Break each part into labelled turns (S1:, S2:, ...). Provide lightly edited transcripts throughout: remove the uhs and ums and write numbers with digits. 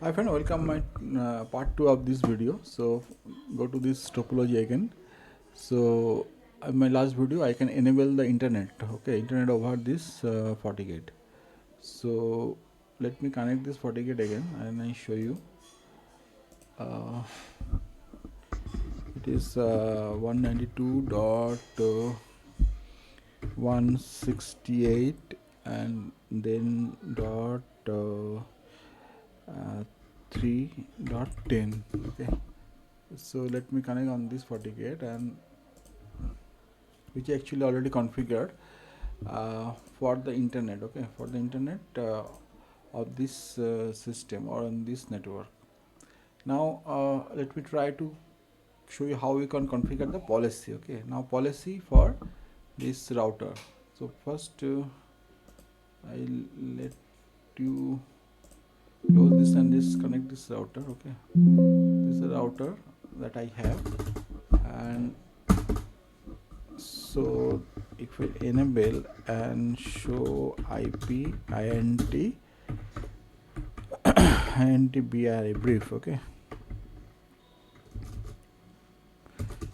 S1: Hi friend, welcome my part 2 of this video. So go to this topology again. So in my last video I can enable the internet, okay, internet over this FortiGate. So let me connect this FortiGate again and I show you. It is 192.168 and then dot 3.10. Okay, so let me connect on this FortiGate, and which actually already configured for the internet, okay, for the internet of this system or on this network. Now let me try to show you how we can configure the policy. Okay, now policy for this router. So first I'll let you close this and disconnect this router. Okay, this is a router that I have, and so if we enable and show IP int BRA brief, okay,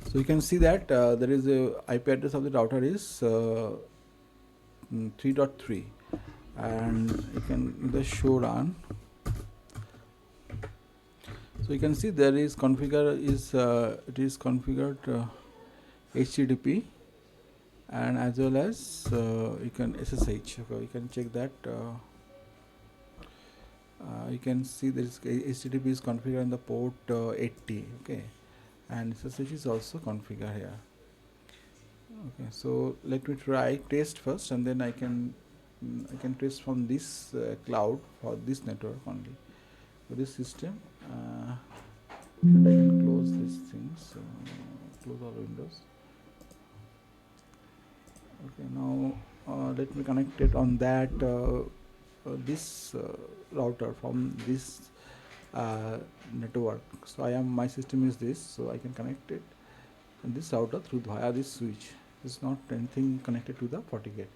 S1: so you can see that there is a IP address of the router is 3.3, and you can the show run. So you can see there is configure is it is configured HTTP and as well as you can SSH. Okay, you can check that. You can see there is HTTP is configured on the port 80. Okay, and SSH is also configured here. Okay, so let me try test first, and then I can test from this cloud for this network only. For this system, I can close these things. Close all windows. Okay, now let me connect it on that this router from this network. So my system is this, so I can connect it and this router through via this switch. It's not anything connected to the FortiGate.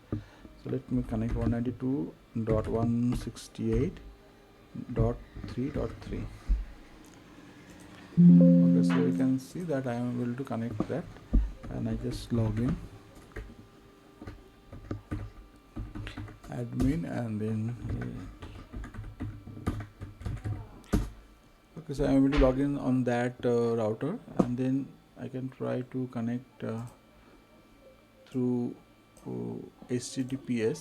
S1: So let me connect 192.168.3.3. Okay, so you can see that I am able to connect that, and I just log in admin and then okay, so I am able to log in on that router, and then I can try to connect through HTTPS.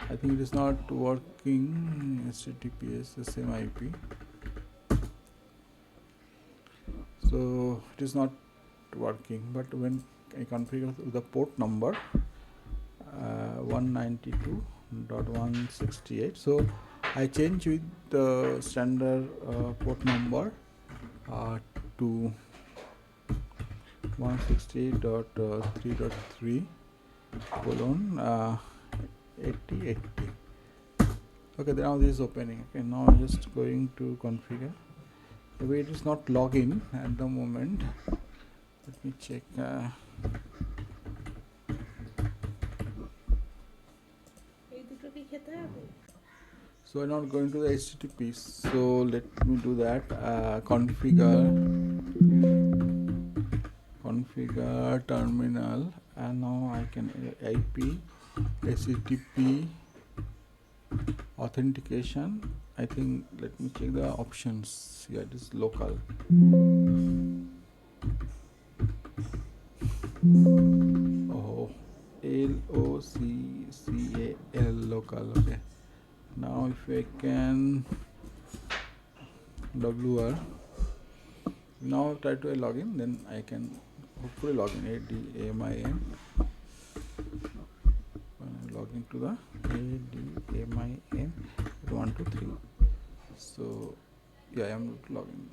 S1: I think it is not working. HTTPS the same IP, so it is not working. But when I configure the port number 192.168, so I change with the standard port number to 168.3.3 colon 8080. Okay, now this is opening. Okay, now I'm just going to configure. Maybe it is not login at the moment. Let me check. So I'm not going to the HTTP. So let me do that. Configure terminal, and now I can IP HTTP authentication. I think let me check the options. Yeah, it is local. Oh, LOCCAL local. Okay. Now if I can WR, now try to log in, then I can hopefully log in ADMIN. Log into the ADMIN 123. So yeah, I am logging.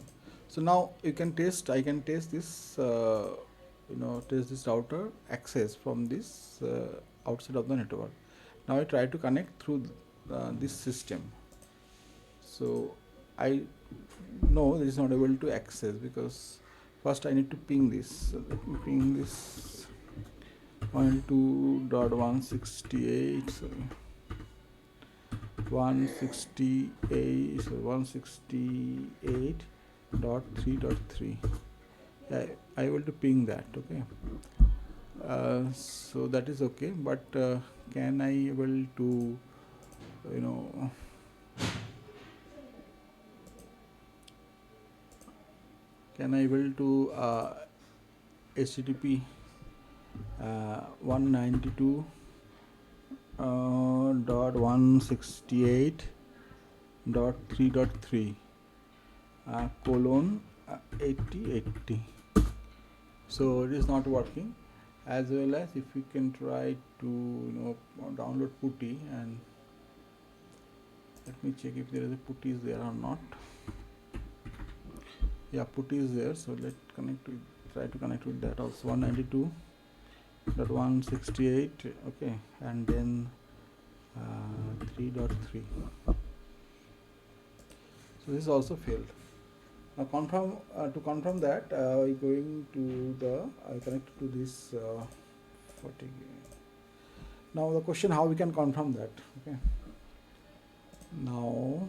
S1: So now you can test. I can test this. Test this router access from this outside of the network. Now I try to connect through this system. So I know it is not able to access because first I need to ping this. So let me ping this 192.168. 168.3.3. I will to ping that. Okay, so that is okay, but can I able to can I able to HTTP 192.168.3.3 colon 8080. So it is not working. As well as if you can try to download putty, and let me check if there is a putty is there or not. Yeah, putty is there, so let's try to connect with that also. 192.168, okay, and then 3.3. so this also failed. Now to confirm that, we're going to the connected to this FortiGate. Now the question, how we can confirm that? Okay. Now,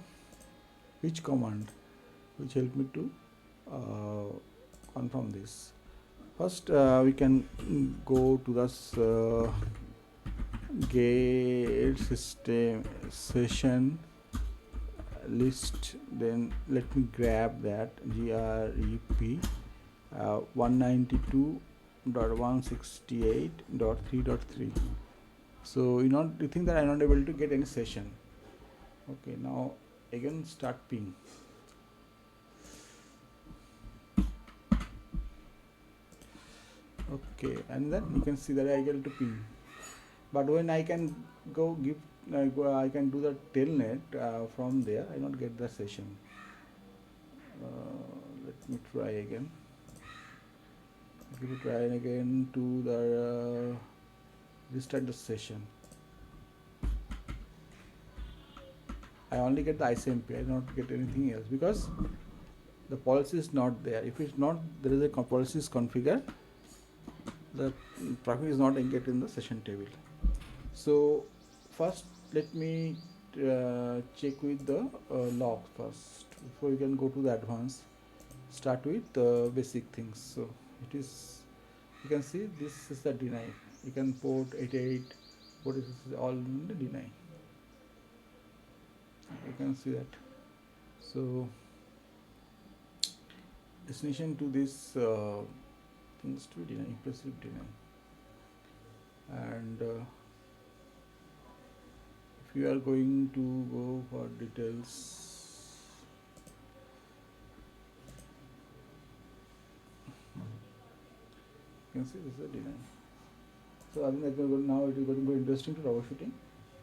S1: which command which help me to confirm this? First, we can go to this gate system session list. Then let me grab that grep 192.168.3.3. so you think that I'm not able to get any session. Okay, now again start ping. Okay, and then you can see that I get to ping, but when I can go give I can do the telnet from there, I don't get the session. Let me try again. Give it try again to the restart the session. I only get the ICMP, I don't get anything else because the policy is not there. If it's not, there is a policy is configured, the traffic is not engaged in the session table. So first let me check with the log first before you can go to the advanced. Start with the basic things. So it is, you can see this is the deny. You can port 88, what is this, all in the deny. You can see that. So destination to this things to deny, implicit deny. And if you are going to go for details, you can see this is a deny. So I think that now it is going to be interesting to troubleshooting.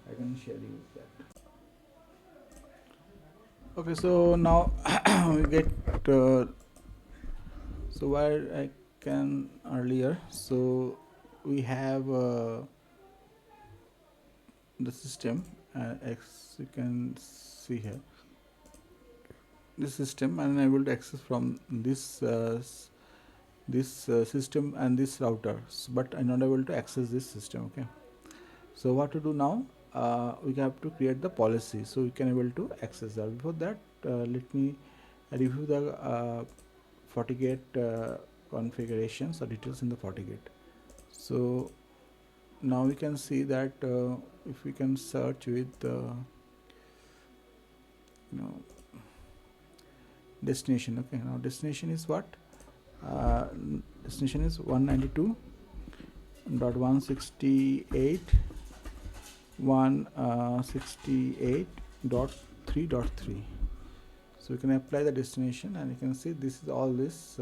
S1: I can share you with that. Okay, so now we get so where I can earlier, so we have the system X, you can see here this system, and I'm able to access from this system and this routers, but I'm not able to access this system. Okay, so what to do now? We have to create the policy so we can able to access that. Before that, let me review the FortiGate configurations or details in the FortiGate. So now we can see that if we can search with destination. Okay, now destination is what? Destination is 192.168.3.3. so you can apply the destination, and you can see this is all this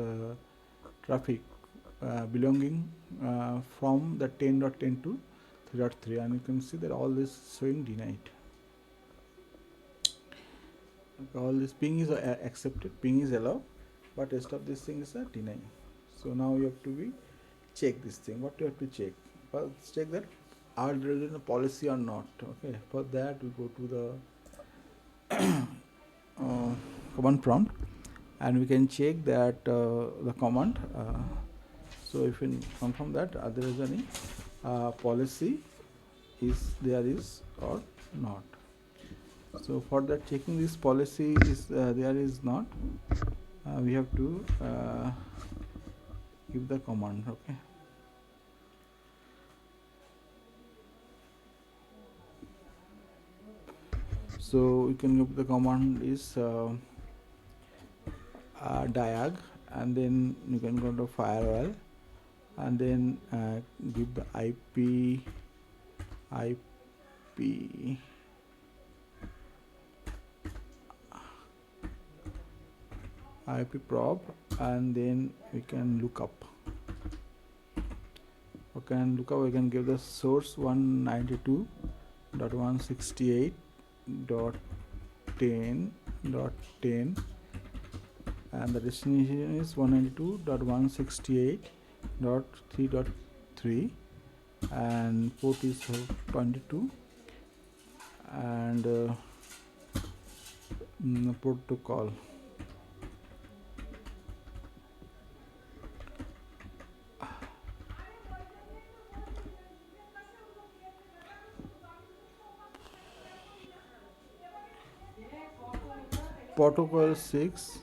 S1: traffic belonging from the 10.10 to 3.3, and you can see that all this showing denied. Okay, all this ping is accepted, ping is allowed, but rest of this thing is a deny. So now you have to check this thing. What you have to check? First, check that are there is a policy or not. Okay, for that we go to the command prompt, and we can check that the command. So if we confirm that there is any policy is there is or not. So for that, checking this policy is there is not, we have to give the command. Okay, so we can give the command is diag, and then you can go to firewall, and then give the IP prop, and then we can look up. Okay, and look up, we can give the source 192.168.10.10, and the destination is 192.168.3.3, and port is 22, and protocol. Protocol 6.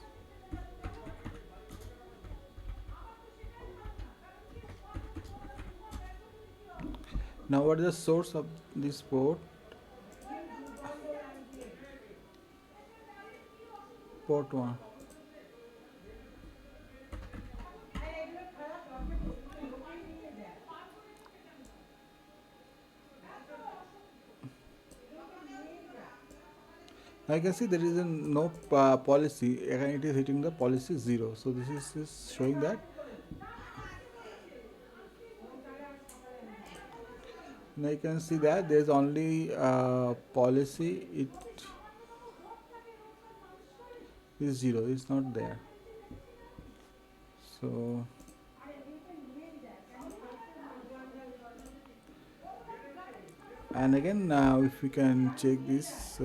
S1: Now what is the source of this port? Port 1. I can see there is no policy, and it is hitting the policy 0. So this is showing that. Now you can see that there is only policy, it is 0, it's not there. So and again, if we can check this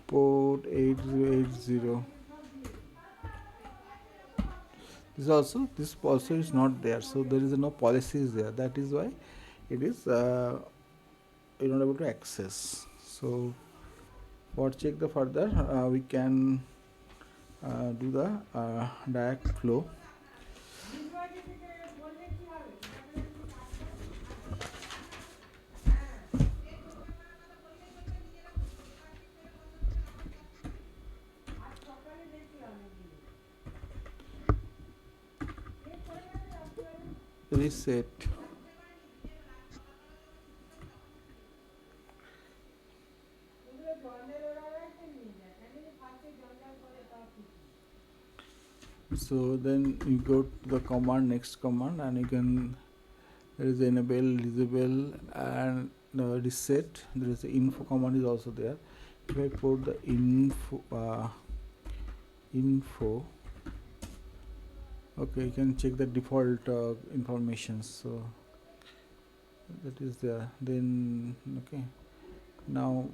S1: port 8080, this also is not there, so there is no policies there. That is why it is you're not able to access. So for check the further, we can do the direct flow. Reset. So then you go to the command, next command, and you can, there is enable, disable, and reset. There is the info command is also there. If I put the info, okay, you can check the default information. So that is there. Then okay, now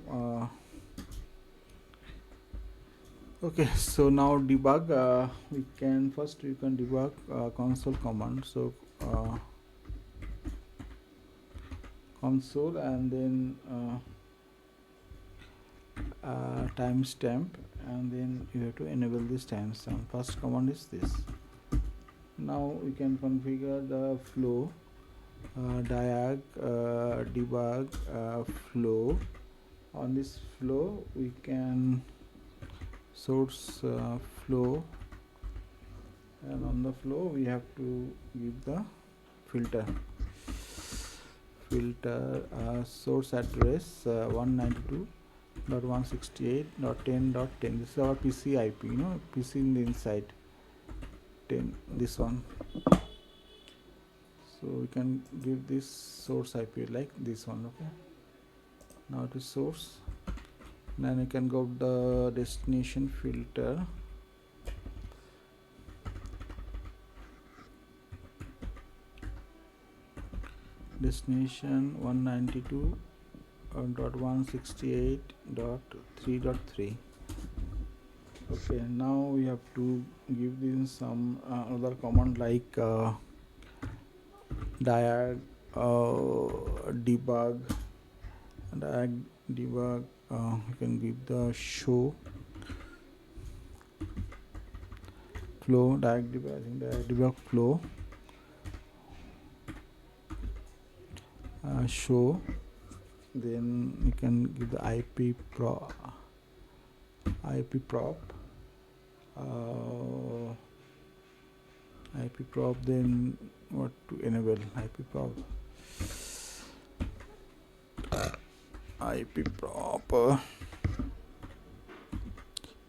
S1: okay, so now debug, we can debug console command. So console, and then timestamp, and then you have to enable this timestamp. First command is this. Now we can configure the flow, diag, debug, flow. On this flow we can source flow, and on the flow we have to give the filter source address 192.168.10.10. This is our PC IP, PC in the inside 10, this one. So we can give this source IP like this one. Okay, now it is source. Then you can go to the destination filter, destination 192.168.3.3. okay, now we have to give this some other command like diag, debug, diag debug, you can give the show flow, diag debug flow, show. Then you can give the IP prop, then what to enable IP prop,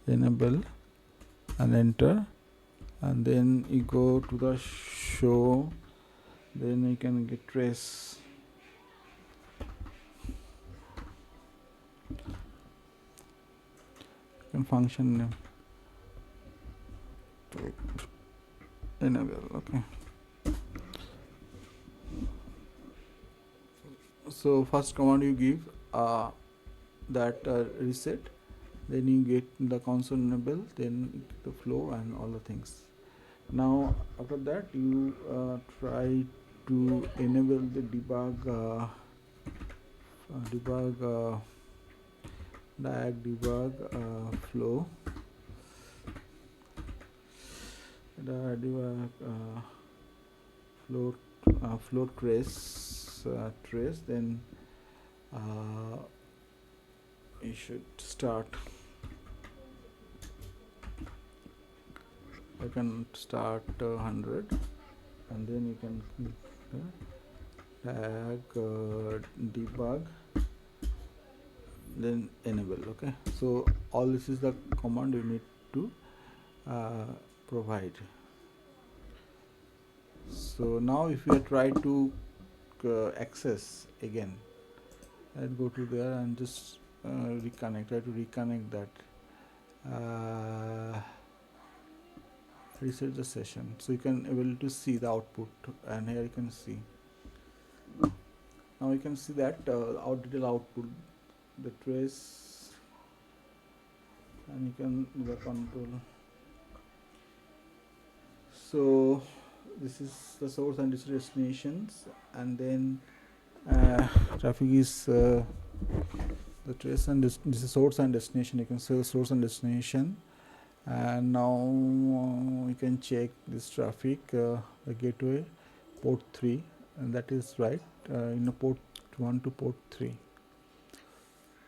S1: enable and enter, and then you go to the show, then you can get trace. Function name enable. Okay, so first command you give that reset, then you get the console enable, then the flow and all the things. Now after that you try to enable the debug diag debug flow, flow trace, then you should start. I can start 100, and then you can tag debug, then enable. Okay, so all this is the command you need to provide. So now if you try to access again, I'll go to there and just try to reconnect that, reset the session, so you can able to see the output, and here you can see, now you can see that detail output, the trace, and you can do the control. So this is the source and destinations, and then traffic is the trace, and this is source and destination. You can see the source and destination, and now you can check this traffic, the gateway port 3, and that is right in the port 1 to port 3.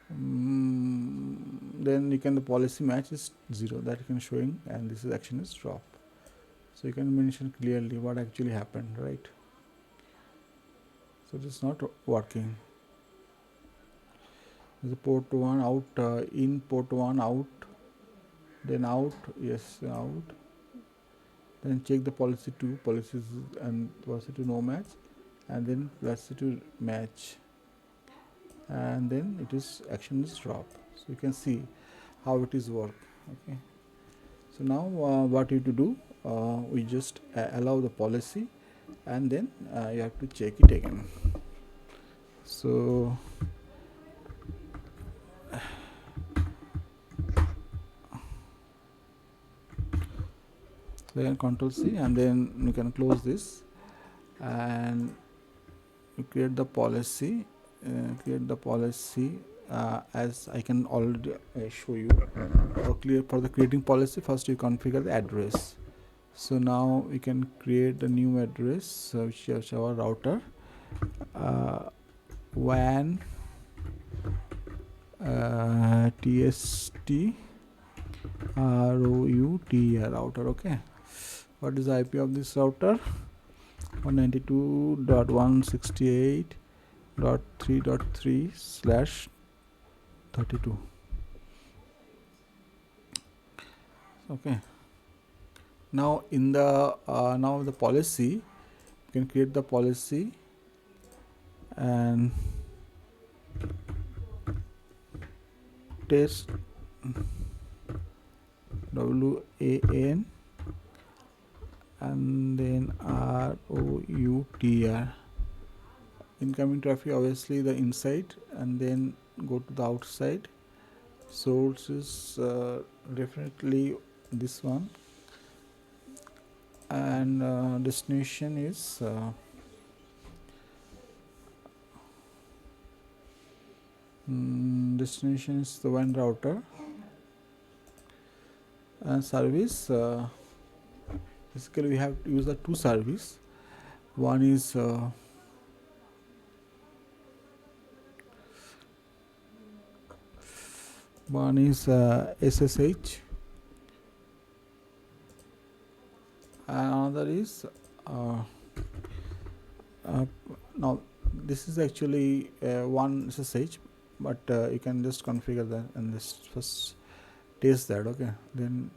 S1: Then you can, the policy match is 0, that you can showing, and this is action is drop. So you can mention clearly what actually happened, right? So it's not working. The port 1 out, in port 1 out, then out, yes, out, then check the policy 2, policies and policy 2 no match, and then policy 2 match, and then it is action is drop. So you can see how it is work. Okay, so now what you to do, we just allow the policy, and then you have to check it again. So then Control C, and then you can close this, and you create the policy, as I can already show you. Clear for the creating policy, first you configure the address. So now we can create a new address, which is our router, WAN TST router. Okay, what is the IP of this router? 192.168.3.3/32. Okay, now in the now the policy, you can create the policy, and test WAN, and then ROUTR. Incoming traffic, obviously the inside, and then go to the outside. Source is definitely this one, and destination is Destination is the WAN router, and service, basically we have to use the two service. One is SSH, and another is uh, now this is actually one SSH, but you can just configure that and just first test that. Okay, then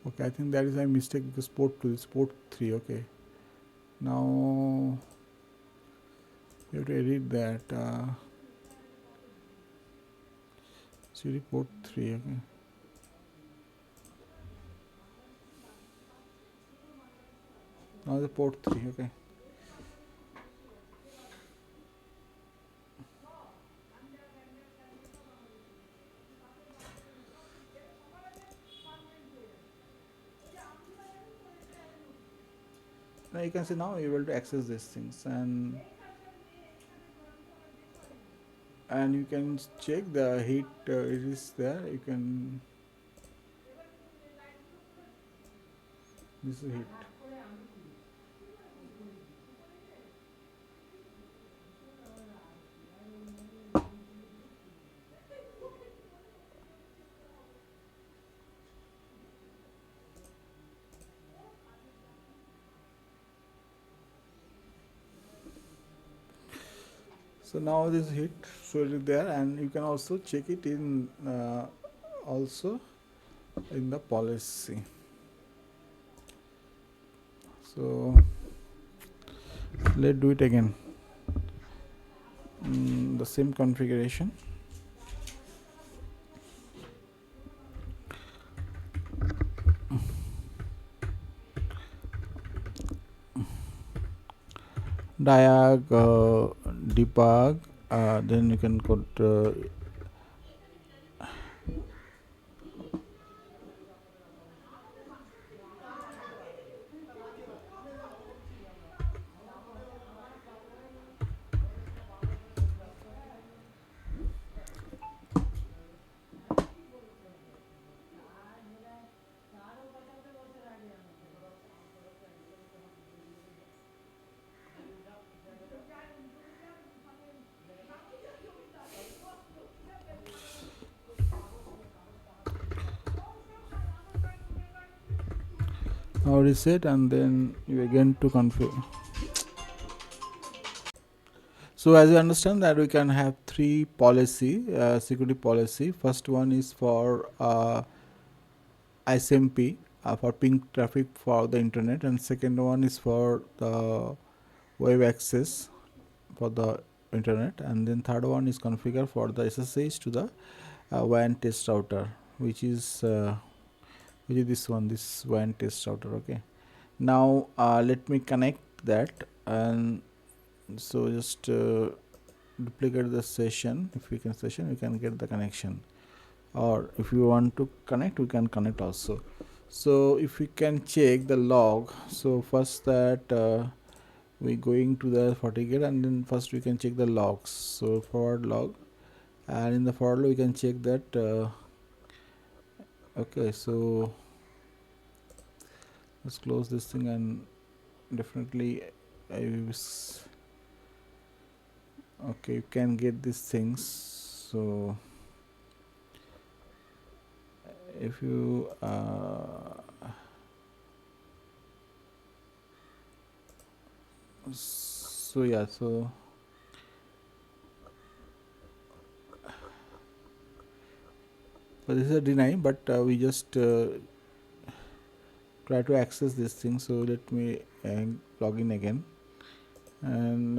S1: okay, I think that is a mistake because port 2 is port 3. Okay, now you have to edit that. CD port 3. Okay, now the port 3. Okay, now you can see now you're able to access these things, and you can check the heat. It is there. You can, this is heat. So now this heat, so it is there, and you can also check it in also in the policy. So let's do it again. The same configuration. Diag, debug, then you can put now reset, and then you again to configure. So as you understand that we can have three policy, security policy. First one is for SMP, for ping traffic for the internet, and second one is for the web access for the internet, and then third one is configure for the SSH to the WAN test router, which is this one, this WAN test router. Okay, now let me connect that, and so just duplicate the session. If we can session, we can get the connection, or if you want to connect, we can connect also. So if we can check the log, so first that we going to the FortiGate, and then first we can check the logs. So forward log, and in the forward log we can check that. Okay, so let's close this thing, and definitely okay, you can get these things. So if you so yeah, so but this is a deny, but we just try to access this thing. So let me log in again, and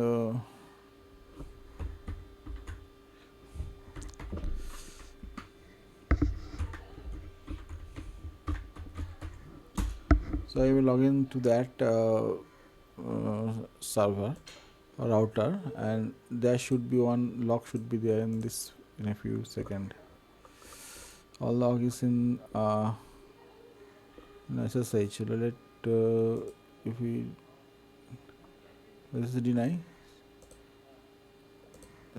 S1: so I will log in to that server or router, and there should be one log should be there in this in a few seconds. All log is in SSH. Let if we This is deny.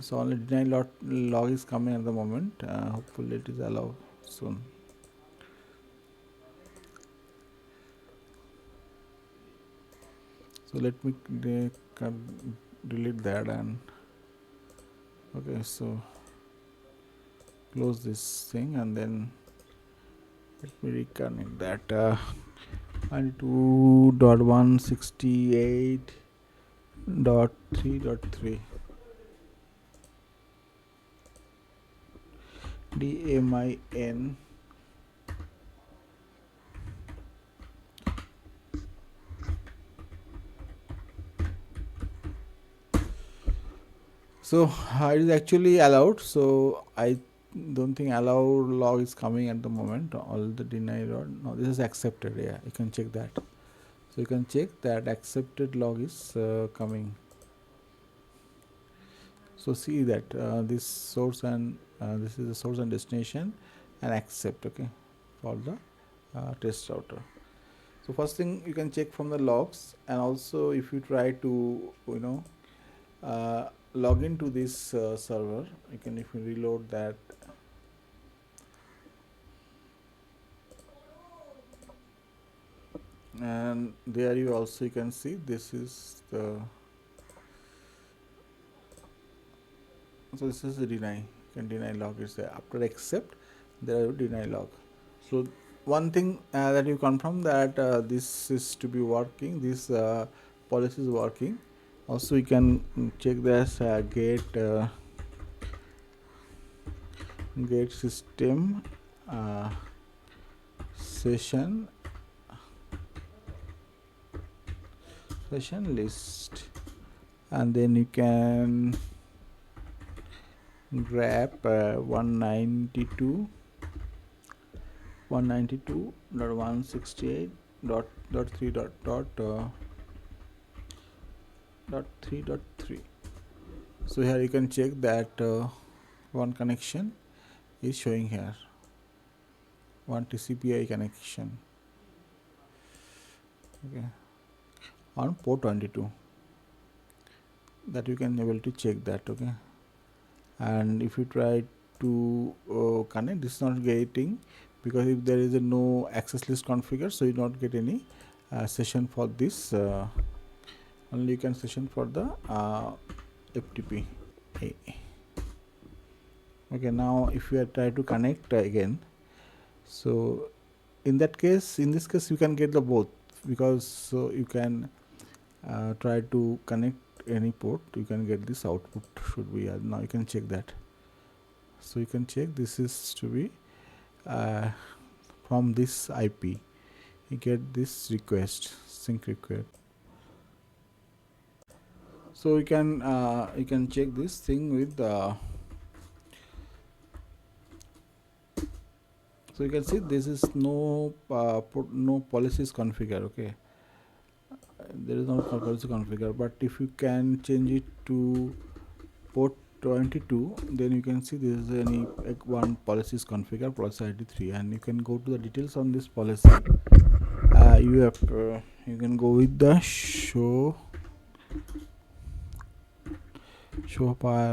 S1: So only deny log is coming at the moment. Hopefully it is allowed soon. So let me delete that, and okay, so close this thing, and then let me reconnect that 92.168.3.3 DAMIN. So it is actually allowed, so I don't think allow log is coming at the moment. All the deny log, no, this is accepted. Yeah, you can check that. So you can check that accepted log is coming. So see that this source and this is the source and destination, and accept, okay, for the test router. So first thing you can check from the logs, and also if you try to log into this server, you can, if you reload that, and there you also you can see this is the, so this is the deny. You can deny log is there. After accept, there are deny log. So one thing that you confirm that this is to be working, this policy is working. Also you can check this gate system session list, and then you can grab 192.168.3.3. So here you can check that one connection is showing here, one TCP/IP connection, okay, on port 22. That you can able to check that, okay. And if you try to connect, this is not getting, because if there is a no access list configured, so you not get any session for this. Only you can session for the FTP. Okay, now if you try to connect again, so in that case, in this case, you can get the both, because so you can try to connect any port, you can get this output should be now you can check that. So you can check this is to be from this IP, you get this request, sync request. So you can check this thing with so you can see this is no no policies configured, okay. There is no policy configured, but if you can change it to port 22, then you can see this is any one policy is configured, policy ID 3, and you can go to the details on this policy. You can go with the show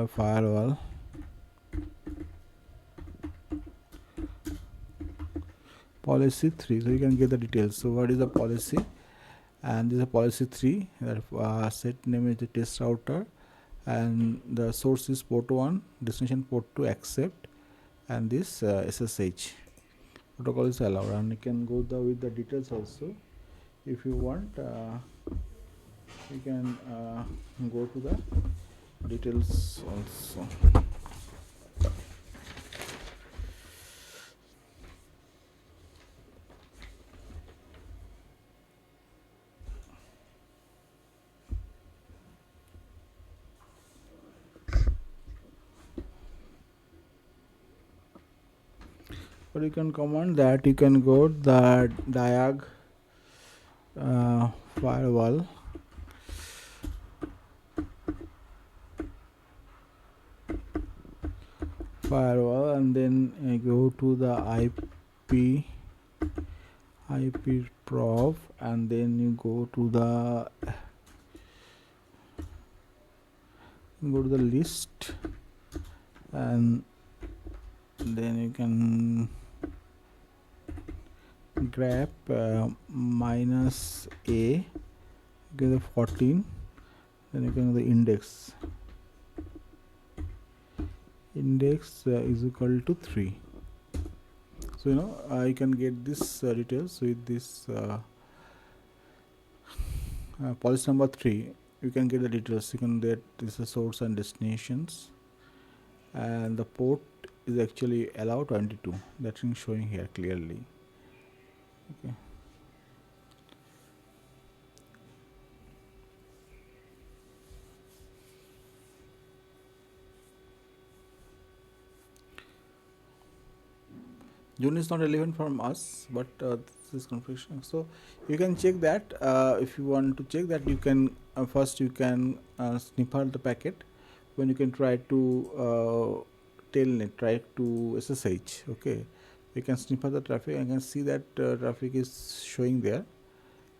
S1: firewall, policy 3, so you can get the details. So what is the policy? And this is a policy 3, that set name is the test router, and the source is port 1, destination port 2, accept, and this SSH protocol is allowed. And you can go with the details also. If you want, you can go to the details also. Or you can command that, you can go the diag firewall, and then go to the IP prof, and then you go to the go to the list, and then you can grab minus a, give the 14, then you can do the index is equal to 3. So you can get this details with this policy number 3. You can get the details. You can get this source and destinations, and the port is actually allow 22. That's showing here clearly. Okay. June is not relevant from us, but this is configuration. So you can check that. If you want to check that, you can first you can snip out the packet. When you can try to telnet, try to SSH. Okay, you can snip out the traffic and can see that traffic is showing there,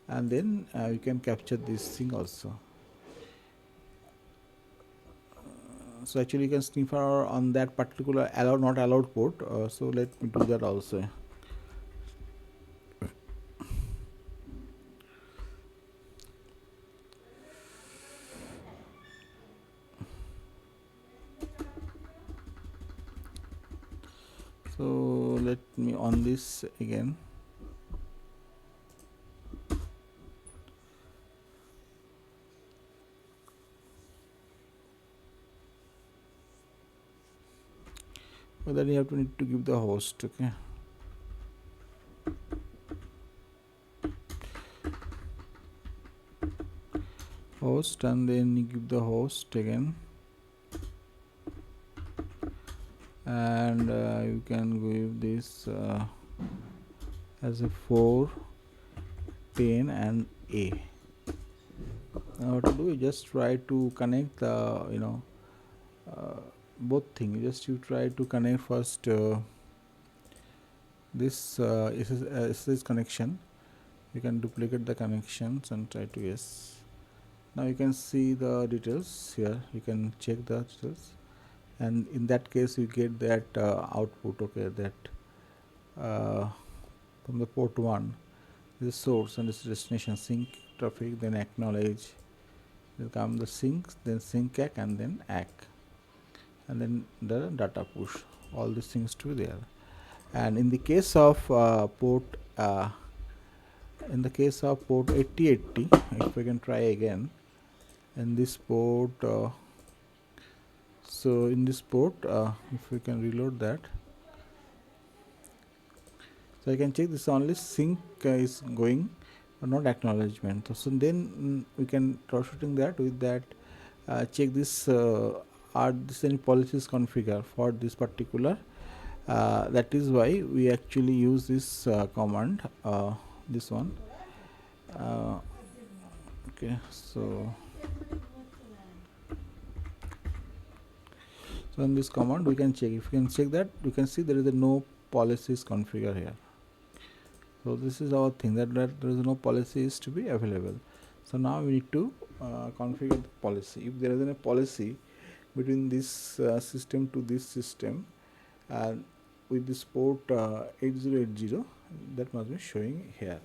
S1: and then you can capture this thing also. So actually you can sniff on that particular allowed not allowed port. So let me do that also. So let me on this again. But then you have to need to give the host. Okay. Host, and then you give the host again, and you can give this as a 4, 10 and A. Now what to do, you just try to connect the both things. You try to connect first this SSH connection. You can duplicate the connections and try to yes. Now you can see the details here. You can check the details, and in that case you get that output. Okay, that from the port 1, this source and this destination sync traffic, then acknowledge, then come the sync, then sync ACK, and then ACK, and then the data push. All these things to be there. And in the case of port 8080, if we can try again, in this port, so in this port, if we can reload that, so I can check this only sync is going, but not acknowledgement. So then we can troubleshooting that with that. Check this are this any policies configured for this particular. That is why we actually use this command, this one. Okay, so in this command we can check. If you can check that, you can see there is a no policies configure here. So this is our thing, that there is no policies to be available. So now we need to configure the policy. If there is a policy between this system to this system, and with this port 8080, that must be showing here.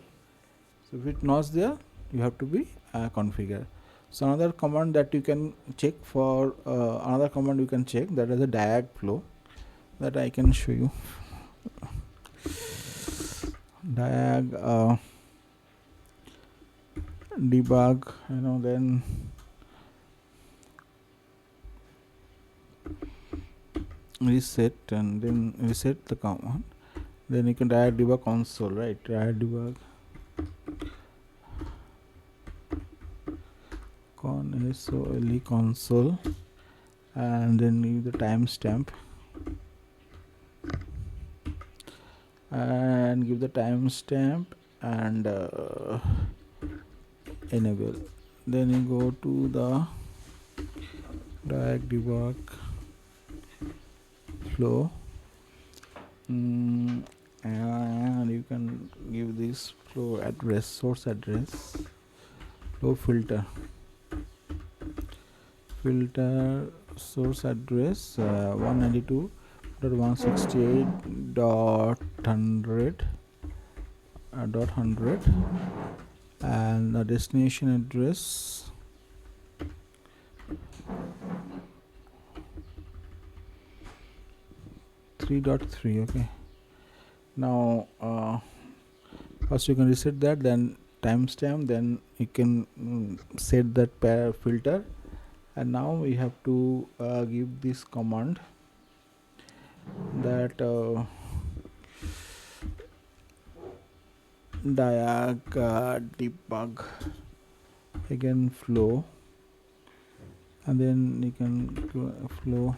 S1: So if it not there, you have to be configure. So another command that you can check for another command you can check, that is a diag flow, that I can show you. Diag debug, then reset, and then reset the command. Then you can diag debug console, right? Diag debug console, and then give the timestamp, and give the timestamp, and enable. Then you go to the diag debug flow, and you can give this flow address, source address, flow filter filter source address 192.168.100 and the destination address 3.3. okay, now first you can reset that, then timestamp, then you can set that pair filter, and now we have to give this command that diag debug again flow, and then you can go flow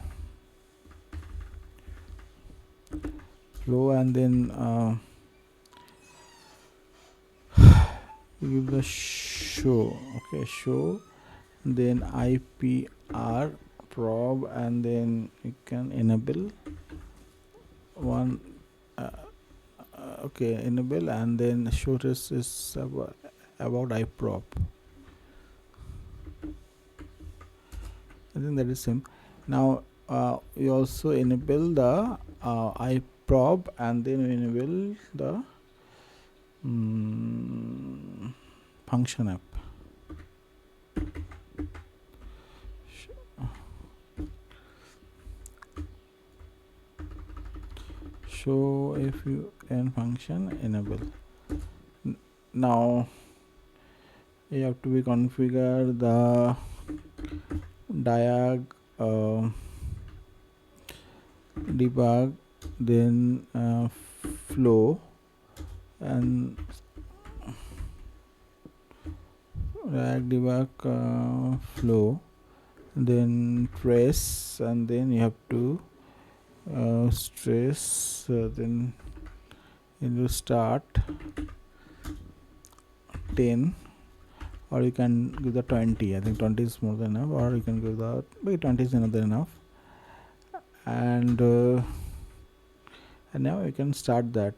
S1: and then give the show, okay, show, then IPR probe, and then you can enable one okay, enable, and then show this is about iProp. I think that is same. Now we also enable the iProp, and then we enable the function app. Show fun function enable. Now you have to be configure the diag debug, then flow, and diag debug flow, then trace, and then you have to stress, then you start 10, or you can give the 20. I think 20 is more than enough, or you can give the 20 is another enough, and now you can start that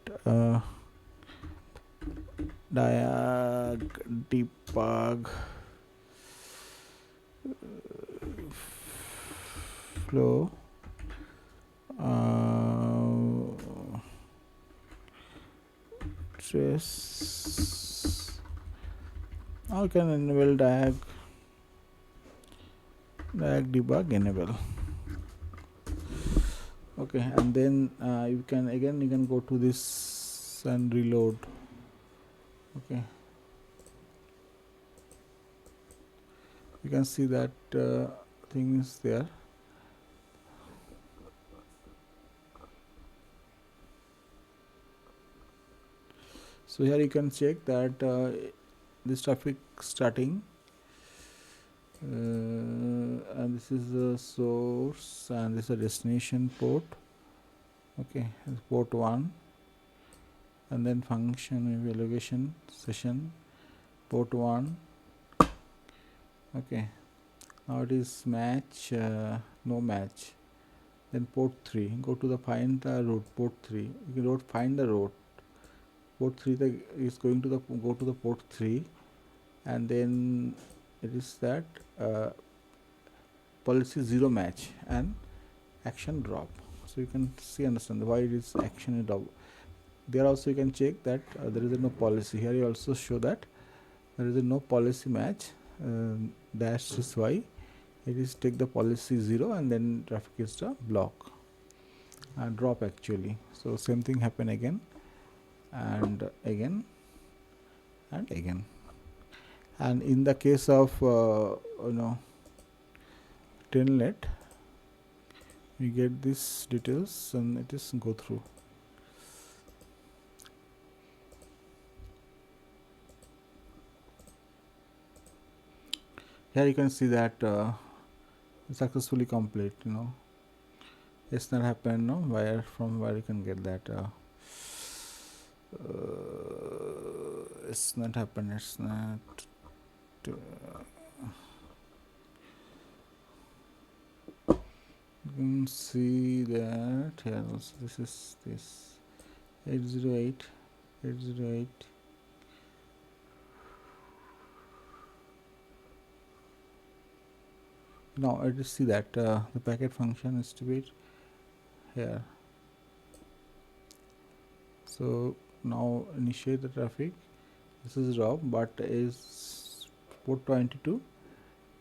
S1: diag debug flow trace, or you can enable diag debug enable. Okay, and then you can go to this and reload. Okay, you can see that thing is there. So here you can check that this traffic starting, and this is the source, and this is a destination port. Okay, port 1, and then function evaluation session port 1. Okay, now it is match, no match. Then port 3, go to the find the route port 3. You can find the route port 3 is going to the go to the port 3, and then it is that policy 0 match and action drop. So you can understand why it is action drop. There also you can check that there is no policy. Here you also show that there is no policy match, dash is why it is take the policy 0, and then traffic is the block drop actually. So same thing happen again and again and again. And in the case of telnet, we get these details and it is go through. Here you can see that successfully complete. It's not happened. No, from where you can get that. It's not happened. It's not. You can see that here also. This is this 808. Now I just see that the packet function is to be here. So now initiate the traffic. This is raw, but is port 22.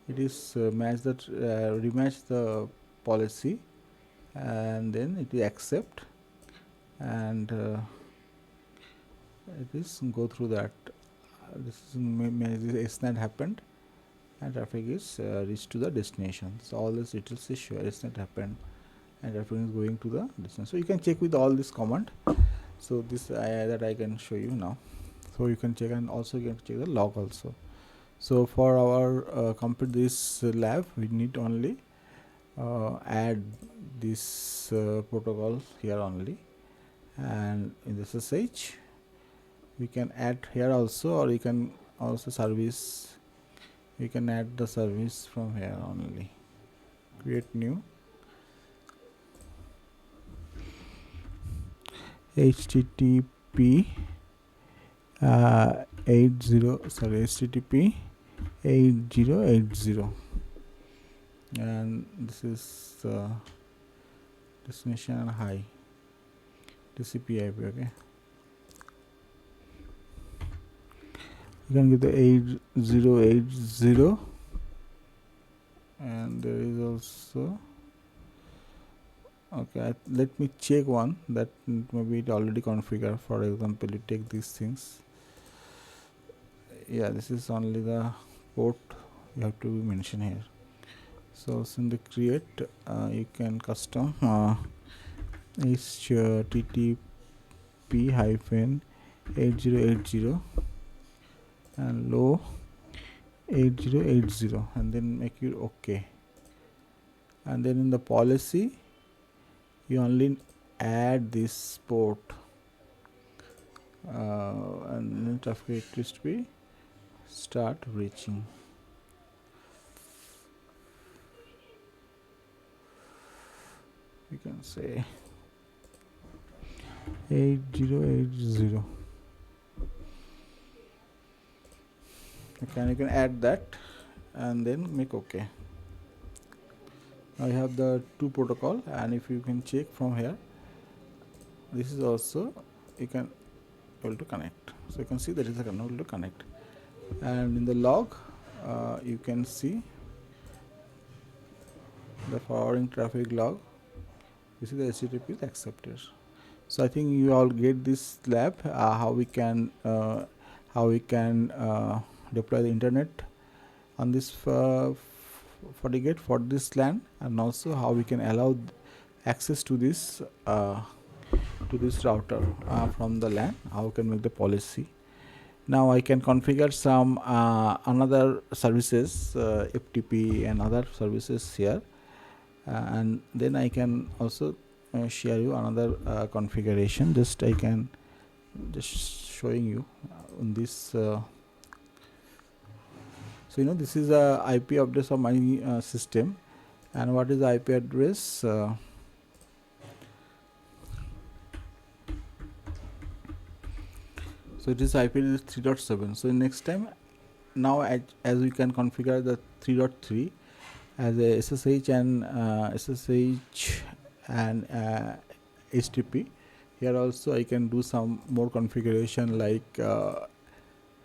S1: It is match that rematch the policy, and then it will accept, and it is go through that. This is SNAT happened, and traffic is reached to the destination. So all this details is sure SNAT happened, and traffic is going to the destination. So you can check with all this command. So this that I can show you now. So you can check, and also you can check the log also. So for our complete this lab, we need only add this protocol here only, and in the SSH we can add here also, or you can also service, you can add the service from here only. Create new HTTP 80 and this is destination and high TCP IP. Okay, you can get the 8080, and there is also okay. Let me check one that maybe it already configured. For example, you take these things. Yeah, this is only the port you have to mention here. So in the create, you can custom HTTP -8080 and low 8080, and then make it okay. And then in the policy, you only add this port, and then traffic request to be start reaching. We can say 8080. Okay, you can add that and then make okay. Now you have the two protocol, and if you can check from here, this is also you can able to connect. So you can see that is able to connect, and in the log you can see the forwarding traffic log. You see the HTTP is accepted. So I think you all get this lab, how we can deploy the internet on this FortiGate for this LAN, and also how we can allow access to this router from the LAN. How we can make the policy. Now I can configure some another services, FTP and other services here, and then I can also share you another configuration. Just I can just showing you on this. So this is a IP address of my system, and what is the IP address? So it is IP address 3.7. So next time, now as we can configure the 3.3 as a SSH and HTTP. Here also I can do some more configuration like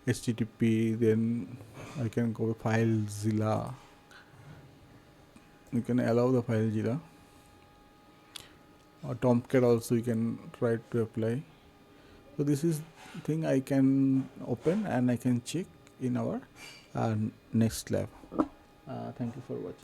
S1: HTTP. Then I can go FileZilla. You can allow the FileZilla, or Tomcat also you can try to apply. So this is thing I can open and I can check in our next lab. Thank you for watching.